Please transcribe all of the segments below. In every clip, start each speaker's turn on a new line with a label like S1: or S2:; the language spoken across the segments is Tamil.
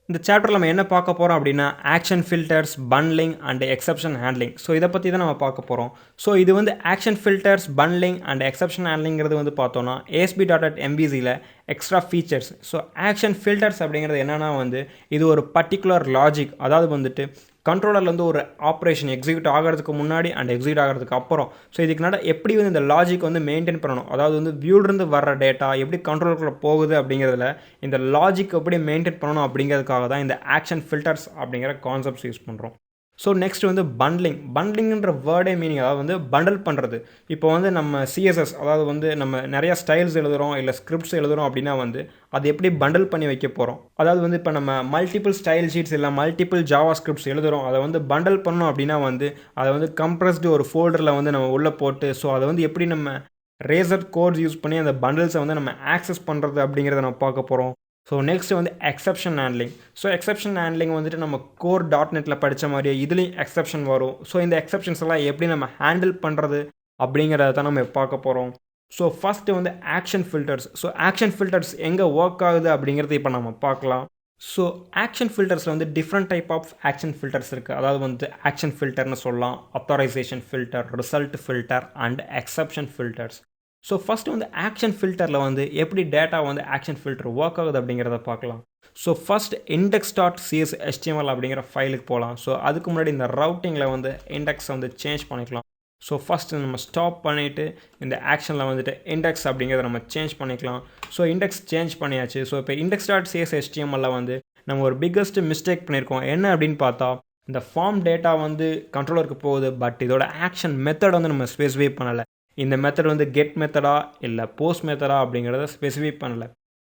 S1: இந்த சாப்டர்ல நம்ம என்ன பார்க்க போறோம் அப்படின்னா, action filters, bundling and exception handling. So இத பத்தி தான் நம்ம பார்க்க போறோம். ஸோ இது வந்து action filters, bundling and exception ஹேண்ட்லிங்கிறது வந்து பார்த்தோம்னா, ASP.NET MVCல extra features. So action filters அப்படிங்கிறது என்னன்னா வந்து, இது ஒரு பர்ட்டிகுலர் லாஜிக். அதாவது வந்துட்டு கண்ட்ரோலர்லேருந்து ஒரு ஆப்ரேஷன் எக்ஸிக்யூட் ஆகிறதுக்கு முன்னாடி அண்ட் எக்ஸிக்யூட் ஆகிறதுக்கு அப்புறம். ஸோ இதுக்கு நட எப்படி வந்து இந்த லாஜிக் வந்து மெயின்டைன் பண்ணணும். அதாவது வந்து வியூலேருந்து வர்ற டேட்டா எப்படி கண்ட்ரோலுக்குள்ளே போகுது அப்படிங்கிறதுல இந்த லாஜிக் எப்படி மெயின்டைன் பண்ணணும் அப்படிங்கிறதுக்காக தான் இந்த ஆக்ஷன் ஃபில்டர்ஸ் அப்படிங்கிற கான்செப்ட்ஸ் யூஸ் பண்ணுறோம். ஸோ நெக்ஸ்ட் வந்து பண்ட்லிங். பண்ட்லிங்ன்ற வேர்டே மீனிங் அதாவது வந்து பண்டல் பண்ணுறது. இப்போ வந்து நம்ம சிஎஸ்எஸ் அதாவது வந்து நம்ம நிறையா ஸ்டைல்ஸ் எழுதுகிறோம் இல்லை ஸ்கிரிப்ட்ஸ் எழுதுகிறோம் அப்படின்னா வந்து அது எப்படி பண்டல் பண்ணி வைக்க போகிறோம். அதாவது வந்து இப்போ நம்ம மல்டிபிள் ஸ்டைல் ஷீட்ஸ் இல்லை மல்டிபிள் ஜாவா ஸ்கிரிப்ட்ஸ் எழுதுகிறோம், அதை வந்து பண்டல் பண்ணோம் அப்படின்னா வந்து அதை வந்து கம்ப்ரஸ்டு ஒரு ஃபோல்டரில் வந்து நம்ம உள்ளே போட்டு ஸோ அதை வந்து எப்படி நம்ம ரேசர் கோட்ஸ் யூஸ் பண்ணி அந்த பண்டல்ஸை வந்து நம்ம ஆக்சஸ் பண்ணுறது அப்படிங்கிறத நம்ம பார்க்க போகிறோம். ஸோ நெக்ஸ்ட் வந்து exception handling. So exception handling வந்துட்டு நம்ம கோர் .NETல படித்த மாதிரியே இதுலேயும் எக்ஸப்ஷன் வரும். ஸோ இந்த எக்ஸப்ஷன்ஸ் எல்லாம் எப்படி நம்ம ஹேண்டில் பண்ணுறது அப்படிங்கிறத தான் நம்ம பார்க்க போகிறோம். ஸோ ஃபஸ்ட்டு வந்து action filters. So action filters எங்கே ஒர்க் ஆகுது அப்படிங்கிறது இப்போ நம்ம பார்க்கலாம். ஸோ ஆக்ஷன் ஃபில்டர்ஸில் வந்து different type of action filters இருக்குது. அதாவது வந்து ஆக்ஷன் ஃபில்டர்னு சொல்லலாம், authorization filter, result filter and exception filters. So first வந்து ஆக்ஷன் ஃபில்டரில் வந்து எப்படி டேட்டா வந்து ஆக்ஷன் ஃபில்டர் ஒர்க் ஆகுது அப்படிங்கிறத பார்க்கலாம். ஸோ ஃபஸ்ட் index.cshtml அப்படிங்கிற ஃபைலுக்கு போகலாம். ஸோ அதுக்கு முன்னாடி இந்த ரவுட்டிங்கில் வந்து இண்டெக்ஸை வந்து சேஞ்ச் பண்ணிக்கலாம். ஸோ ஃபஸ்ட்டு நம்ம ஸ்டாப் பண்ணிவிட்டு இந்த ஆக்ஷனில் வந்துட்டு இண்டெக்ஸ் அப்படிங்கிறத நம்ம சேஞ்ச் பண்ணிக்கலாம். ஸோ இண்டெக்ஸ் சேஞ்ச் பண்ணியாச்சு. ஸோ இப்போ index.cshtml வந்து நம்ம ஒரு பிக்கஸ்ட் மிஸ்டேக் பண்ணியிருக்கோம். என்ன அப்படின்னு பார்த்தா இந்த ஃபார்ம் டேட்டா வந்து கண்ட்ரோலருக்கு போகுது, பட் இதோட ஆக்ஷன் மெத்தட் வந்து நம்ம ஸ்பெசிஃபை பண்ணலை. இந்த மெத்தட் வந்து கெட் மெத்தடா இல்லை போஸ்ட் மெத்தடா அப்படிங்கிறத ஸ்பெசிஃபை பண்ணலை.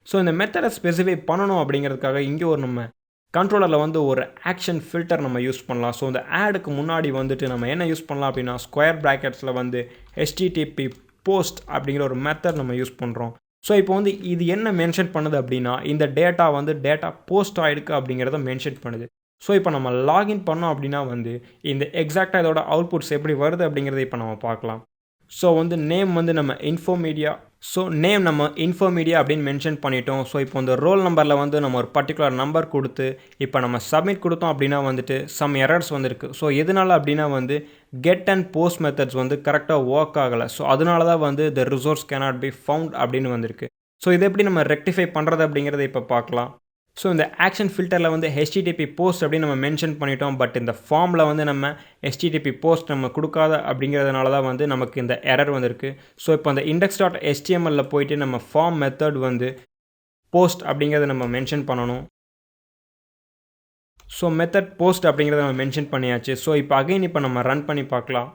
S1: ஸோ இந்த மெத்தடை ஸ்பெசிஃபை பண்ணணும் அப்படிங்கிறதுக்காக இங்கே ஒரு நம்ம கண்ட்ரோலரில் வந்து ஒரு ஆக்ஷன் ஃபில்டர் நம்ம யூஸ் பண்ணலாம். ஸோ இந்த ஆடுக்கு முன்னாடி வந்துட்டு நம்ம என்ன யூஸ் பண்ணலாம் அப்படின்னா ஸ்கொயர் ப்ராக்கெட்ஸில் வந்து HTTP போஸ்ட் அப்படிங்கிற ஒரு மெத்தட் நம்ம யூஸ் பண்ணுறோம். ஸோ இப்போ வந்து இது என்ன மென்ஷன் பண்ணுது அப்படின்னா இந்த டேட்டா வந்து டேட்டா போஸ்ட் ஆகிருக்கு அப்படிங்கிறத மென்ஷன் பண்ணுது. ஸோ இப்போ நம்ம லாகின் பண்ணோம் அப்படின்னா வந்து இந்த எக்ஸாக்டாக இதோட அவுட்புட்ஸ் எப்படி வருது அப்படிங்கிறத இப்போ நம்ம பார்க்கலாம். ஸோ வந்து நேம் வந்து நம்ம இன்ஃபோமீடியா. ஸோ நேம் நம்ம இன்ஃபோமீடியா அப்படின்னு மென்ஷன் பண்ணிட்டோம். ஸோ இப்போ இந்த ரோல் நம்பரில் வந்து நம்ம ஒரு பர்டிகுலர் நம்பர் கொடுத்து இப்போ நம்ம சப்மிட் கொடுத்தோம் அப்படின்னா வந்துட்டு சம் எரர்ஸ் வந்துருக்கு. ஸோ எதனால அப்படின்னா வந்து கெட் அண்ட் போஸ்ட் மெத்தட்ஸ் வந்து கரெக்டாக ஒர்க் ஆகலை. ஸோ அதனால தான் வந்து the resource cannot be found அப்படின்னு வந்திருக்கு. ஸோ இதை எப்படி நம்ம ரெக்டிஃபை பண்ணுறது அப்படிங்கிறத இப்போ பார்க்கலாம். ஸோ இந்த ஆக்ஷன் ஃபில்டரில் வந்து HTTP போஸ்ட் அப்படின்னு நம்ம மென்ஷன் பண்ணிட்டோம், பட் இந்த ஃபார்மில் வந்து நம்ம HTTP போஸ்ட் நம்ம கொடுக்காத அப்படிங்கிறதுனால தான் வந்து நமக்கு இந்த எரர் வந்திருக்கு. ஸோ இப்போ அந்த index.html போயிட்டு நம்ம ஃபார்ம் மெத்தட் வந்து போஸ்ட் அப்படிங்கிறத நம்ம மென்ஷன் பண்ணணும். ஸோ மெத்தட் போஸ்ட் அப்படிங்கிறத நம்ம மென்ஷன் பண்ணியாச்சு. ஸோ இப்போ அகைன் இப்போ நம்ம ரன் பண்ணி பார்க்கலாம்.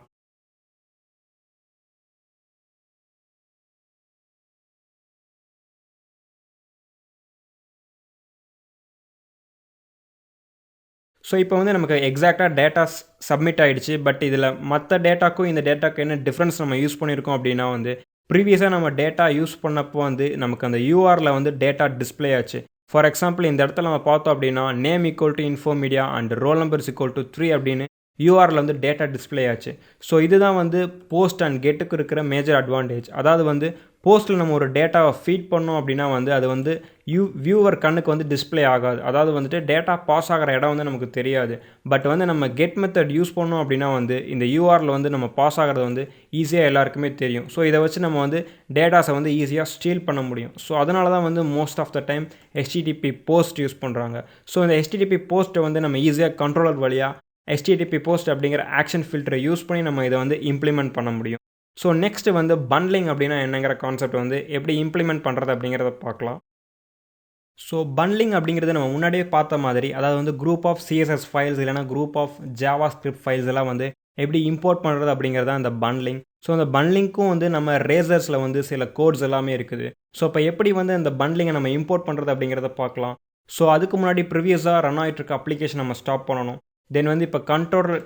S1: ஸோ இப்போ வந்து நமக்கு எக்ஸாக்டாக டேட்டாஸ் சப்மிட் ஆகிடுச்சு, பட் இதில் மற்ற டேட்டாக்கும் இந்த டேட்டாக்கும் என்ன டிஃப்ரென்ஸ் நம்ம யூஸ் பண்ணியிருக்கோம் அப்படின்னா வந்து ப்ரீவியஸாக நம்ம டேட்டா யூஸ் பண்ணப்போ வந்து நமக்கு அந்த யூஆரில் வந்து டேட்டா டிஸ்பிளே ஆச்சு. ஃபார் எக்ஸாம்பிள் இந்த இடத்துல நம்ம பார்த்தோம் அப்படின்னா name equal to Infomedia and roll number equal to 3 அப்படின்னு யூஆரில் வந்து டேட்டா டிஸ்பிளே ஆச்சு. ஸோ இதுதான் வந்து போஸ்ட் அண்ட் கெட்டுக்கு இருக்கிற மேஜர் அட்வான்டேஜ். அதாவது வந்து போஸ்ட்டில் நம்ம ஒரு டேட்டாவை ஃபீட் பண்ணோம் அப்படின்னா வந்து அது வந்து வியூவர் கண்ணுக்கு வந்து டிஸ்பிளே ஆகாது. அதாவது வந்துட்டு டேட்டா பாஸ் ஆகிற இடம் வந்து நமக்கு தெரியாது. பட் வந்து நம்ம கெட் மெத்தட் யூஸ் பண்ணோம் அப்படின்னா வந்து இந்த யூஆரில் வந்து நம்ம பாஸ் ஆகிறது வந்து ஈஸியாக எல்லாருக்குமே தெரியும். ஸோ இதை வச்சு நம்ம வந்து டேட்டாஸை வந்து ஈஸியாக ஸ்டீல் பண்ண முடியும். ஸோ அதனால தான் வந்து most of the time HTTP post use பண்ணுறாங்க. ஸோ இந்த HTTP போஸ்ட்டை வந்து நம்ம ஈஸியாக கண்ட்ரோலர் வழியாக HTTP போஸ்ட் அப்படிங்கிற ஆக்ஷன் ஃபில்டரை யூஸ் பண்ணி நம்ம இதை வந்து இம்ப்ளிமெண்ட் பண்ண முடியும். ஸோ நெக்ஸ்ட் வந்து பண்ட்லிங் அப்படின்னா என்னங்கிற கான்செப்ட் வந்து எப்படி இம்ப்ளிமெண்ட் பண்ணுறது அப்படிங்கிறத பார்க்கலாம். ஸோ பண்ட்லிங் அப்படிங்கிறது நம்ம முன்னாடியே பார்த்த மாதிரி அதாவது வந்து குரூப் ஆஃப் CSS ஃபைல்ஸ் இல்லைனா group of JavaScript files எல்லாம் வந்து எப்படி இம்போர்ட் பண்ணுறது அப்படிங்கிறது தான் இந்த பண்ட்லிங். ஸோ அந்த பண்ட்லிங்க்கும் வந்து நம்ம ரேசர்ஸில் வந்து சில கோட்ஸ் எல்லாமே இருக்குது. ஸோ இப்போ எப்படி வந்து இந்த பண்ட்லிங்கை நம்ம இம்போர்ட் பண்ணுறது அப்படிங்கிறத பார்க்கலாம். ஸோ அதுக்கு முன்னாடி ப்ரீவியஸாக ரன் ஆகிட்டு இருக்க அப்ளிகேஷன் நம்ம ஸ்டாப் பண்ணணும். தென் வந்து இப்போ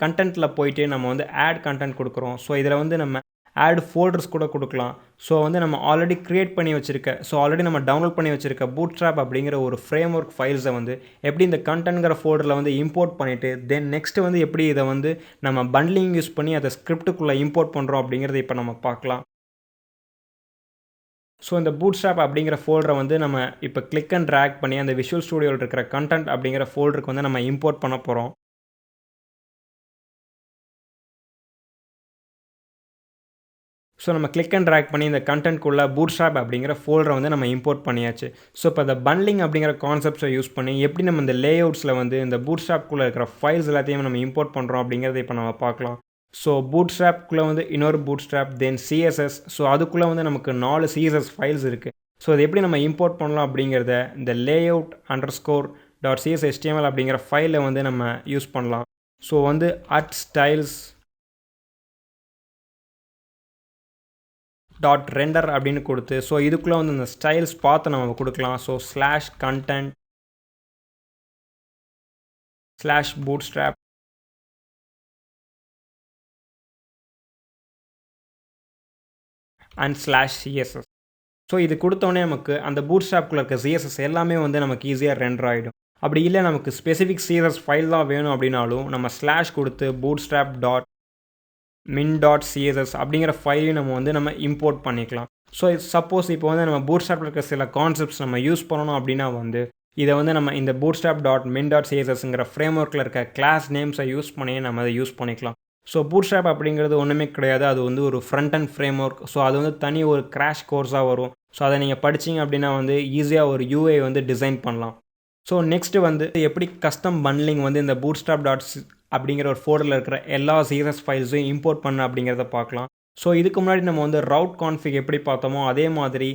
S1: கண்டென்ட்டில் போயிட்டு நம்ம வந்து ஆட் கண்டென்ட் கொடுக்குறோம். ஸோ இதில் வந்து நம்ம ஆட் ஃபோல்டர்ஸ் கூட கொடுக்கலாம். ஸோ வந்து நம்ம ஆல்ரெடி க்ரியேட் பண்ணி வச்சுருக்க ஆல்ரெடி நம்ம டவுன்லோட் பண்ணி வச்சுருக்க பூட்ஸ்ட்ராப் அப்படிங்கிற ஒரு ஃப்ரேம் ஒர்க் ஃபைல்ஸை வந்து எப்படி இந்த கண்டென்ட்ங்கிற ஃபோல்டரில் வந்து இம்போர்ட் பண்ணிவிட்டு தென் நெக்ஸ்ட்டு வந்து எப்படி இதை வந்து நம்ம பண்ட்லிங் யூஸ் பண்ணி அதை ஸ்கிரிப்டுக்குள்ளே இம்போர்ட் பண்ணுறோம் அப்படிங்கிறத இப்போ நம்ம பார்க்கலாம். ஸோ இந்த பூட்ஸ்ட்ராப் அப்படிங்கிற ஃபோல்டரை வந்து நம்ம இப்போ கிளிக் அண்ட் ட்ராக் பண்ணி அந்த விஷுவல் ஸ்டுடியோவில் இருக்கிற கண்டென்ட் அப்படிங்கிற ஃபோல்டருக்கு வந்து நம்ம இம்போர்ட் பண்ண போகிறோம். ஸோ நம்ம கிளிக் அண்ட் ட்ராக் பண்ணி இந்த கண்டென்ட்குள்ளே பூட்ஸ்ட்ராப் அப்படிங்கிற ஃபோல்டரை வந்து நம்ம இம்போர்ட் பண்ணியாச்சு. ஸோ இப்போ இந்த பண்ட்லிங் அப்படிங்கிற கான்செப்ட்ஸை யூஸ் பண்ணி எப்படி நம்ம இந்த லேஅவுட்ஸில் வந்து இந்த பூட்ஸ்ட்ராப்குள்ளே இருக்கிற ஃபைல்ஸ் எல்லாத்தையும் நம்ம இம்போர்ட் பண்ணுறோம் அப்படிங்கிறத இப்போ நம்ம பார்க்கலாம். ஸோ பூட்ஸ்ட்ராப்குள்ளே வந்து இன்னொரு பூட்ஸ்ட்ராப், தென் சிஎஸ்எஸ். ஸோ அதுக்குள்ளே வந்து நமக்கு 4 சிஎஸ்எஸ் ஃபைல்ஸ் இருக்குது. ஸோ அது எப்படி நம்ம இம்போர்ட் பண்ணலாம் அப்படிங்கிறத இந்த லேஅவுட் _.css_html அப்படிங்கிற ஃபைலை வந்து நம்ம யூஸ் பண்ணலாம். ஸோ வந்து @styles .render அப்படின்னு கொடுத்து, ஸோ இதுக்குள்ளே வந்து இந்த ஸ்டைல்ஸ் பார்த்து நம்ம கொடுக்கலாம். So /content /bootstrap and /css. So இது கொடுத்தோடனே நமக்கு அந்த பூட்ஸ்ட்ராப்குள்ளே இருக்க சிஎஸ்எஸ் எல்லாமே வந்து நமக்கு ஈஸியாக ரெண்டர் ஆகிடும். அப்படி இல்லை நமக்கு ஸ்பெசிஃபிக் சிஎஸ்எஸ் ஃபைல் தான் வேணும் அப்படின்னாலும் நம்ம / கொடுத்து bootstrap.min.css அப்படிங்கிற ஃபைலையும் நம்ம இம்போர்ட் பண்ணிக்கலாம். ஸோ சப்போஸ் இப்போ வந்து நம்ம பூட்ஸ்ட்ராப்பில் இருக்க சில கான்செப்ட்ஸ் நம்ம யூஸ் பண்ணணும் அப்படின்னா வந்து இதை வந்து நம்ம இந்த bootstrap.min.cssங்கிற ஃப்ரேம் ஒர்க்கில் இருக்க கிளாஸ் நேம்ஸை யூஸ் பண்ணி நம்ம அதை யூஸ் பண்ணிக்கலாம். ஸோ பூட்ஸ்ட்ராப் அப்படிங்கிறது ஒன்றுமே கிடையாது. அது வந்து ஒரு front and frame work. So அது வந்து தனி ஒரு கிராஷ் கோர்ஸாக வரும். ஸோ அதை நீங்கள் படிச்சிங்க அப்படின்னா வந்து ஈஸியாக ஒரு யூஐ வந்து டிசைன் பண்ணலாம். ஸோ நெக்ஸ்ட்டு வந்து எப்படி கஸ்டம் பண்ட்லிங் வந்து இந்த bootstrap அப்படிங்கிற ஒரு ஃபோல்டரில் இருக்கிற எல்லா சிஎஸ்எஸ் ஃபைல்ஸையும் இம்போர்ட் பண்ண அப்படிங்கிறத பார்க்கலாம். ஸோ இதுக்கு முன்னாடி நம்ம வந்து ரவுட் கான்ஃபிக் எப்படி பார்த்தோமோ அதே மாதிரி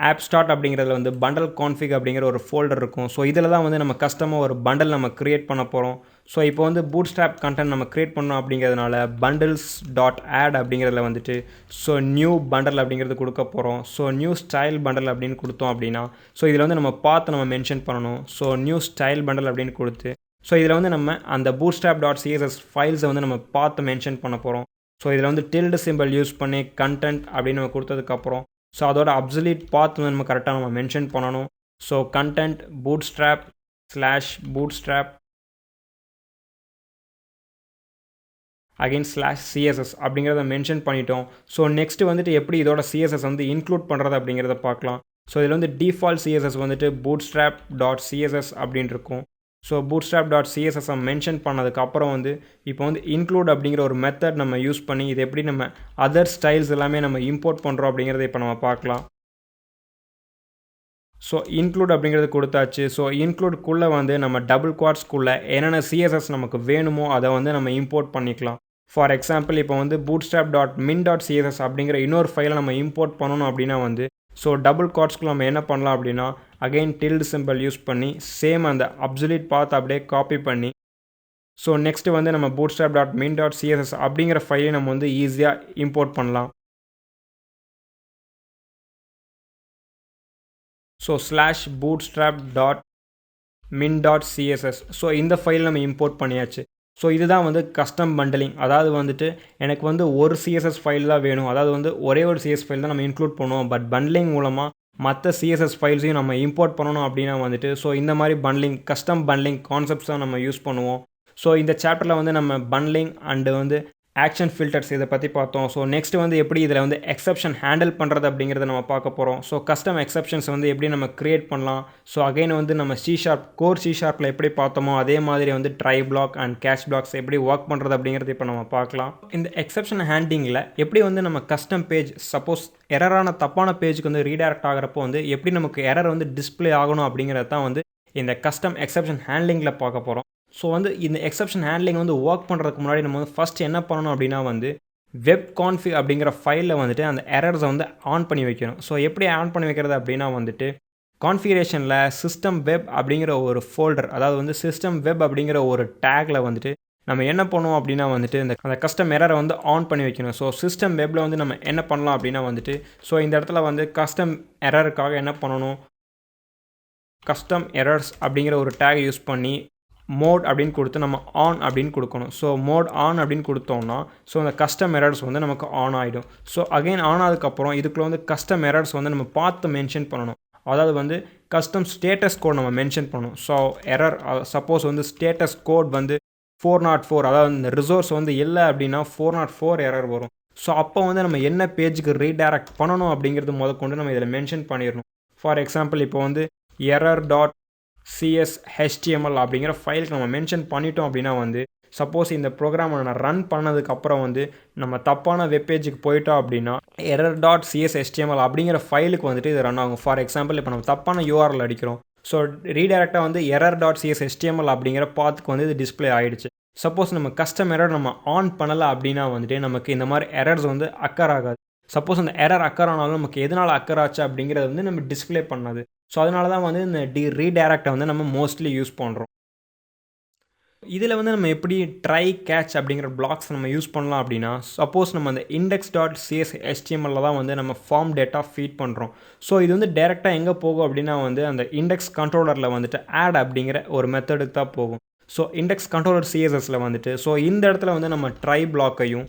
S1: ஆப் ஸ்டார்ட் அப்படிங்கிறதுல வந்து பண்டல் கான்ஃபிக் அப்படிங்கிற ஒரு ஃபோல்டர் இருக்கும். ஸோ இதில் தான் வந்து நம்ம கஸ்டமாக ஒரு பண்டல் நம்ம க்ரியேட் பண்ண போகிறோம். ஸோ இப்போ வந்து பூட்ஸ்ட்ராப் கண்டென்ட் நம்ம க்ரியேட் பண்ணோம் அப்படிங்கிறதுனால bundles.add அப்படிங்கிறதுல வந்துட்டு ஸோ நியூ பண்டல் அப்படிங்கிறது கொடுக்க போகிறோம். ஸோ நியூ ஸ்டைல் பண்டல் அப்படின்னு கொடுத்தோம் அப்படின்னா ஸோ இதில் வந்து நம்ம பார்த்து நம்ம மென்ஷன் பண்ணணும். ஸோ நியூ ஸ்டைல் பண்டல் அப்படின்னு கொடுத்து ஸோ இதில் வந்து நம்ம அந்த bootstrap.css ஃபைல்ஸை வந்து நம்ம பார்த்து மென்ஷன் பண்ண போகிறோம். ஸோ இதில் வந்து tilde சிம்பிள் யூஸ் பண்ணி கண்டென்ட் அப்படின்னு நம்ம கொடுத்ததுக்கப்புறம் ஸோ அதோட அப்சல்யூட் பாத் வந்து நம்ம கரெக்டாக நம்ம மென்ஷன் பண்ணணும். So content bootstrap again /css அப்படிங்கிறத மென்ஷன் பண்ணிட்டோம். ஸோ நெக்ஸ்ட்டு வந்துட்டு எப்படி இதோட சிஎஸ்எஸ் வந்து இன்க்ளூட் பண்ணுறது அப்படிங்கிறத பார்க்கலாம். ஸோ இதில் வந்து டிஃபால்ட் சிஎஸ்எஸ் வந்துட்டு bootstrap.css அப்படின்னு இருக்கும். ஸோ bootstrap.css மென்ஷன் பண்ணதுக்கப்புறம் வந்து இப்போ வந்து இன்க்ளூட் அப்படிங்கிற ஒரு மெத்தட் நம்ம யூஸ் பண்ணி இது எப்படி நம்ம அதர் ஸ்டைல்ஸ் எல்லாமே நம்ம இம்போர்ட் பண்ணுறோம் அப்படிங்கிறத இப்போ நம்ம பார்க்கலாம். ஸோ இன்க்ளூட் அப்படிங்கிறது கொடுத்தாச்சு. ஸோ இன்க்ளூட்குள்ளே வந்து நம்ம டபுள் குவாட்ஸ்க்குள்ளே என்னென்ன சிஎஸ்எஸ் நமக்கு வேணுமோ அதை வந்து நம்ம இம்போர்ட் பண்ணிக்கலாம். ஃபார் எக்ஸாம்பிள் இப்போ வந்து bootstrap.min.css அப்படிங்கிற இன்னொரு ஃபைலை நம்ம இம்போர்ட் பண்ணணும் அப்படின்னா வந்து ஸோ டபுள் குவாட்ஸ்க்குள்ள நம்ம என்ன பண்ணலாம் அப்படின்னா அகைன் tilde சிம்பிள் யூஸ் பண்ணி சேம் அந்த அப்சல்யூட் பாத் அப்படியே காப்பி பண்ணி ஸோ நெக்ஸ்ட்டு வந்து நம்ம bootstrap.min.css அப்படிங்கிற ஃபைலை நம்ம வந்து ஈஸியாக இம்போர்ட் பண்ணலாம். ஸோ /bootstrap.min.css ஸோ இந்த ஃபைல் நம்ம இம்போர்ட் பண்ணியாச்சு. ஸோ இதுதான் வந்து கஸ்டம் பண்டலிங். அதாவது வந்துட்டு எனக்கு வந்து ஒரு சிஎஸ்எஸ் ஃபைல் தான் வேணும். அதாவது வந்து ஒரே ஒரு சிஎஸ் ஃபைல் தான் நம்ம இன்க்ளூட் பண்ணுவோம். பட் பண்ட்லிங் மூலமாக மற்ற சிஎஸ்எஸ் ஃபைல்ஸையும் நம்ம இம்போர்ட் பண்ணணும் அப்படின்னா வந்துட்டு ஸோ இந்த மாதிரி பண்ட்லிங் கஸ்டம் பண்ட்லிங் கான்செப்ட்ஸ் தான் நம்ம யூஸ் பண்ணுவோம். ஸோ இந்த சாப்டரில் வந்து நம்ம பண்ட்லிங் அண்டு வந்து ஆக்ஷன் ஃபில்டர்ஸ் இதை பற்றி பார்த்தோம். ஸோ நெக்ஸ்ட்டு வந்து எப்படி இதில் வந்து எக்ஸப்ஷன் ஹேண்டில் பண்ணுறது அப்படிங்கிறத நம்ம பார்க்க போகிறோம். ஸோ கஸ்டம் எக்ஸப்ஷன்ஸ் வந்து எப்படி நம்ம க்ரியேட் பண்ணலாம். ஸோ அகைன் வந்து நம்ம கோர் C# எப்படி பார்த்தோமோ அதே மாதிரி வந்து try block and catch blocks எப்படி ஒர்க் பண்ணுறது அப்படிங்கிறது இப்போ நம்ம பார்க்கலாம். இந்த எக்ஸப்ஷன் ஹேண்டிங்கில் எப்படி வந்து நம்ம கஸ்டம் பேஜ் சப்போஸ் எரரான தப்பான பேஜுக்கு வந்து ரீடைரக்ட் ஆகிறப்போ வந்து எப்படி நமக்கு எரர் வந்து டிஸ்பிளே ஆகணும் அப்படிங்கிறது தான் வந்து இந்த கஸ்டம் எக்ஸப்ஷன் ஹேண்ட்லிங்கில் பார்க்க போகிறோம். ஸோ வந்து இந்த எக்ஸப்ஷன் ஹேண்ட்லிங் வந்து ஒர்க் பண்ணுறதுக்கு முன்னாடி நம்ம வந்து ஃபஸ்ட் என்ன பண்ணணும் அப்படின்னா வந்து வெப் கான்ஃபிக் அப்படிங்கிற ஃபைலில் வந்துட்டு அந்த எரர்ஸை வந்து ஆன் பண்ணி வைக்கணும். ஸோ எப்படி ஆன் பண்ணி வைக்கிறது அப்படின்னா வந்துட்டு கான்ஃபிகரேஷனில் சிஸ்டம் வெப் அப்படிங்கிற ஒரு ஃபோல்டர், அதாவது வந்து சிஸ்டம் வெப் அப்படிங்கிற ஒரு டேக்கில் வந்துட்டு நம்ம என்ன பண்ணுவோம் அப்படின்னா வந்துட்டு அந்த கஸ்டம் எரரை வந்து ஆன் பண்ணி வைக்கணும். ஸோ சிஸ்டம் வெப்பில் வந்து நம்ம என்ன பண்ணலாம் அப்படின்னா வந்துட்டு ஸோ இந்த இடத்துல வந்து கஸ்டம் எரருக்காக என்ன பண்ணணும், கஸ்டம் எரர்ஸ் அப்படிங்கிற ஒரு டேக் யூஸ் பண்ணி மோட் அப்படின்னு கொடுத்து நம்ம ஆன் அப்படின்னு கொடுக்கணும். ஸோ மோட் ஆன் அப்படின்னு கொடுத்தோம்னா ஸோ அந்த கஸ்டம் எரர்ஸ் வந்து நமக்கு ஆன் ஆகிடும். ஸோ அகைன் ஆன் ஆனதுக்கப்புறம் இதுக்குள்ளே வந்து கஸ்டம் எரர்ஸ் வந்து நம்ம பார்த்து மென்ஷன் பண்ணணும். அதாவது வந்து கஸ்டம் ஸ்டேட்டஸ் கோட் நம்ம மென்ஷன் பண்ணணும். ஸோ எரர் சப்போஸ் வந்து ஸ்டேட்டஸ் கோட் வந்து 404, அதாவது இந்த ரிசோர்ஸ் வந்து இல்லை அப்படின்னா 404 எரர் வரும். ஸோ அப்போ வந்து நம்ம என்ன பேஜுக்கு ரீடைரக்ட் பண்ணணும் அப்படிங்கிறது முதற்கொண்டு நம்ம இதில் மென்ஷன் பண்ணிடணும். ஃபார் எக்ஸாம்பிள் இப்போ வந்து error.cshtml அப்படிங்கிற ஃபைலுக்கு நம்ம மென்ஷன் பண்ணிட்டோம் அப்படின்னா வந்து சப்போஸ் இந்த ப்ரோக்ராமை நான் ரன் பண்ணதுக்கப்புறம் வந்து நம்ம தப்பான வெப்பேஜுக்கு போயிட்டோம் அப்படின்னா error.cshtml அப்படிங்கிற ஃபைலுக்கு வந்துட்டு இது ரன் ஆகும். ஃபார் எக்ஸாம்பிள் இப்போ நம்ம தப்பான URL அடிக்கிறோம். ஸோ ரீடைரக்டாக வந்து error.cshtml அப்படிங்கிற பாத்துக்கு வந்து இது டிஸ்பிளே ஆகிடுச்சு. சப்போஸ் நம்ம கஸ்டம் எரர் நம்ம ஆன் பண்ணலை அப்படின்னா வந்துட்டு நமக்கு இந்த மாதிரி எரர்ஸ் வந்து அக்கர் ஆகாது. சப்போஸ் அந்த எரர் அக்கர் ஆனாலும் நமக்கு எதனால் அக்கர் ஆச்சு அப்படிங்கிறத வந்து நம்ம டிஸ்பிளே பண்ணாது. ஸோ அதனால தான் வந்து இந்த ரீடைரக்டை வந்து நம்ம மோஸ்ட்லி யூஸ் பண்ணுறோம். இதில் வந்து நம்ம எப்படி ட்ரை கேட்ச் அப்படிங்கிற பிளாக்ஸ் நம்ம யூஸ் பண்ணலாம் அப்படின்னா சப்போஸ் நம்ம அந்த index.cshtml தான் வந்து நம்ம ஃபார்ம் டேட்டா ஃபீட் பண்ணுறோம். ஸோ இது வந்து டேரெக்டாக எங்கே போகும் அப்படின்னா வந்து அந்த இண்டெக்ஸ் கண்ட்ரோலரில் வந்துட்டு ஆட் அப்படிங்கிற ஒரு மெத்தடுக்கு தான் போகும். ஸோ இண்டெக்ஸ் கண்ட்ரோலர் சிஎஸ்எஸில் வந்துட்டு ஸோ இந்த இடத்துல வந்து நம்ம ட்ரை பிளாக்கையும்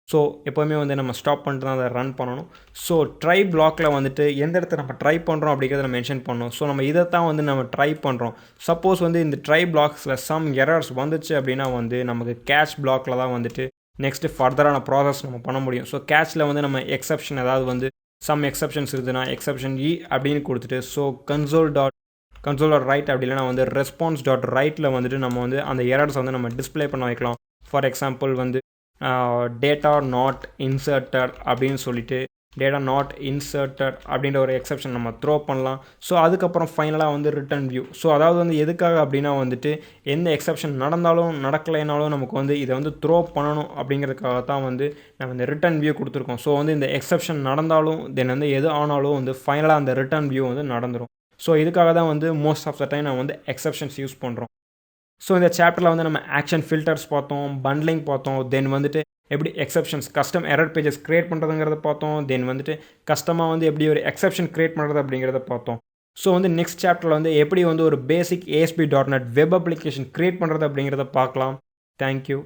S1: ஸோ எப்போவுமே வந்து நம்ம ஸ்டாப் பண்ணிட்டு தான் அதை ரன் பண்ணணும். ஸோ ட்ரை பிளாக்கில் வந்துட்டு எந்த இடத்துல நம்ம ட்ரை பண்ணுறோம் அப்படிங்கிறத நம்ம மென்ஷன் பண்ணணும். ஸோ நம்ம இதை தான் வந்து நம்ம ட்ரை பண்ணுறோம். சப்போஸ் வந்து இந்த ட்ரை பிளாக்ஸில் சம் எரர்ஸ் வந்துச்சு அப்படின்னா வந்து நமக்கு கேட்ச் பிளாக்கில் தான் வந்துட்டு நெக்ஸ்ட்டு ஃபர்தரான ப்ராசஸ் நம்ம பண்ண முடியும். ஸோ கேட்ச்சில் வந்து நம்ம எக்ஸப்ஷன் ஏதாவது வந்து சம் எக்ஸப்ஷன்ஸ் இருக்குதுன்னா எக்ஸப்ஷன் அப்படின்னு கொடுத்துட்டு ஸோ கன்சோல் ரைட் அப்படி இல்லைனா வந்து ரெஸ்பான்ஸ்.ரைட்டில் வந்துட்டு நம்ம வந்து அந்த எரர்ஸ் வந்து நம்ம டிஸ்பிளே பண்ண வைக்கலாம். ஃபார் எக்ஸாம்பிள் வந்து டேட்டா நாட் இன்சர்ட்டட் அப்படின்னு சொல்லிட்டு டேட்டா நாட் இன்சர்ட்டட் அப்படின்ற ஒரு எக்ஸப்ஷன் நம்ம த்ரோ பண்ணலாம். ஸோ அதுக்கப்புறம் ஃபைனலாக வந்து ரிட்டன் வியூ. ஸோ அதாவது வந்து எதுக்காக அப்படின்னா வந்துட்டு எந்த எக்ஸப்ஷன் நடந்தாலும் நடக்கலைனாலும் நமக்கு வந்து இதை வந்து த்ரோ பண்ணணும் அப்படிங்கிறதுக்காக தான் வந்து நம்ம இந்த ரிட்டன் வியூ கொடுத்துருக்கோம். ஸோ வந்து இந்த எக்ஸப்ஷன் நடந்தாலும் தென் வந்து எது ஆனாலும் வந்து ஃபைனலாக அந்த ரிட்டன் வியூ வந்து நடந்துடும். ஸோ இதுக்காக தான் வந்து மோஸ்ட் ஆஃப் த டைம் நம்ம வந்து எக்ஸப்ஷன்ஸ் யூஸ் பண்ணுறோம். ஸோ இந்த சாப்டரில் வந்து நம்ம ஆக்ஷன் ஃபில்டர்ஸ் பார்த்தோம், பண்ட்லிங் பார்த்தோம், தென் வந்துட்டு எப்படி exceptions custom error pages create பண்ணுறதுங்கிறத பார்த்தோம், தென் வந்துட்டு கஸ்டமாக வந்து எப்படி ஒரு எக்ஸப்ஷன் க்ரியேட் பண்ணுறது அப்படிங்கிறத பார்த்தோம். ஸோ வந்து நெக்ஸ்ட் சாப்டரில் வந்து எப்படி வந்து ஒரு பேசிக் ASP.NET வெப் அப்ளிகேஷன் க்ரியேட் பண்ணுறது அப்படிங்கிறத பார்க்கலாம். தேங்க்யூ.